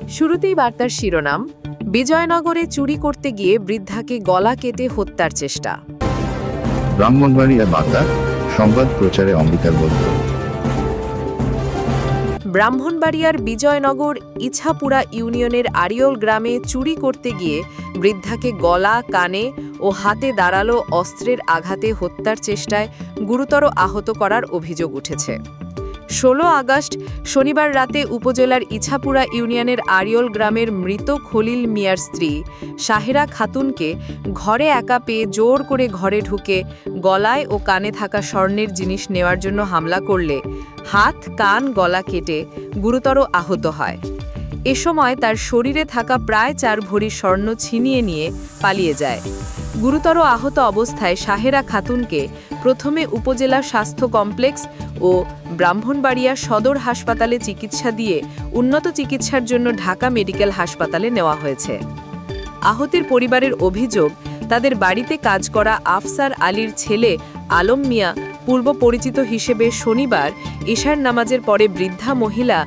শুরুতেই বার্তার শিরোনাম, বিজয়নগরে চুরি করতে গিয়ে বৃদ্ধাকে গলা কেটে হত্যার চেষ্টা। ব্রাহ্মণবাড়িয়া বার্তা সংবাদ প্রচারে অম্বিকার বৈদ্য। ব্রাহ্মণবাড়িয়ার বিজয়নগর ইছাপুরা ইউনিয়নের আড়িয়ল গ্রামে চুরি করতে গিয়ে বৃদ্ধাকে গলা, কানে ও হাতে দাঁড়ালো অস্ত্রের আঘাতে হত্যার চেষ্টায় গুরুতর আহত করার অভিযোগ উঠেছে। 16 আগস্ট শনিবার রাতে উপজেলার ইছাপুরা ইউনিয়নের আড়িয়ল গ্রামের মৃত খলিল মিয়ার স্ত্রী সাহেরা খাতুনকে ঘরে একা পেয়ে জোর করে ঘরে ঢুকে গলায় ও কানে থাকা স্বর্ণের জিনিস নেওয়ার জন্য হামলা করলে হাত, কান, গলা কেটে গুরুতর আহত হয়। এ সময় তার শরীরে থাকা প্রায় 4 ভরি স্বর্ণ ছিনিয়ে নিয়ে পালিয়ে যায়। গুরুতর আহত অবস্থায় সাহেরা খাতুনকে প্রথমে উপজেলা স্বাস্থ্য কমপ্লেক্স ও ব্রাহ্মণবাড়িয়া সদর হাসপাতালে চিকিৎসা দিয়ে উন্নত চিকিৎসার জন্য ঢাকা মেডিকেল হাসপাতালে নেওয়া হয়েছে। আহতের পরিবারের অভিযোগ, তাদের বাড়িতে কাজ করা আফসার আলীর ছেলে আলম মিয়া পূর্ব পরিচিত হিসেবে শনিবার ইশার নামাজের পরে বৃদ্ধা মহিলা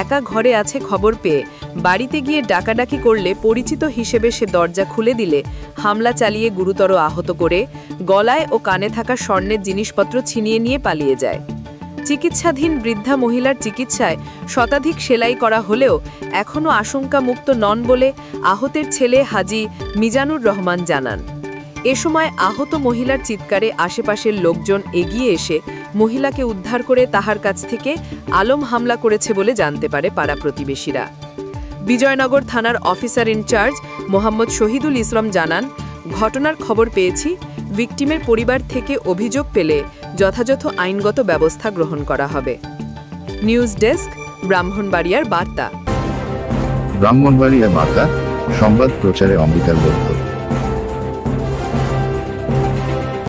একা ঘরে আছে খবর পেয়ে বাড়িতে গিয়ে ডাকাডাকি করলে পরিচিত হিসেবে সে দরজা খুলে দিলে হামলা চালিয়ে গুরুতর আহত করে গলায় ও কানে থাকা স্বর্ণের জিনিসপত্র ছিনিয়ে নিয়ে পালিয়ে যায়। চিকিৎসাধীন বৃদ্ধা মহিলার চিকিৎসায় শতাধিক সেলাই করা হলেও এখনও আশঙ্কামুক্ত নন বলে আহতের ছেলে হাজী মিজানুর রহমান জানান। এ সময় আহত মহিলার চিৎকারে আশেপাশের লোকজন এগিয়ে এসে মহিলাকে উদ্ধার করে তাহার কাছ থেকে আলম হামলা করেছে বলে জানতে পারে পাড়া প্রতিবেশীরা। বিজয়নগর থানার অফিসার ইনচার্জ মোহাম্মদ শহীদুল ইসলাম জানান, ঘটনার খবর পেয়েছি, ভিকটিমের পরিবার থেকে অভিযোগ পেলে যথাযথ আইনগত ব্যবস্থা গ্রহণ করা হবে। নিউজ ডেস্ক, ব্রাহ্মণবাড়িয়ার বার্তা। ব্রাহ্মণবাড়িয়া বার্তা সংবাদ প্রচারে অম্বিকার বৈদ্য।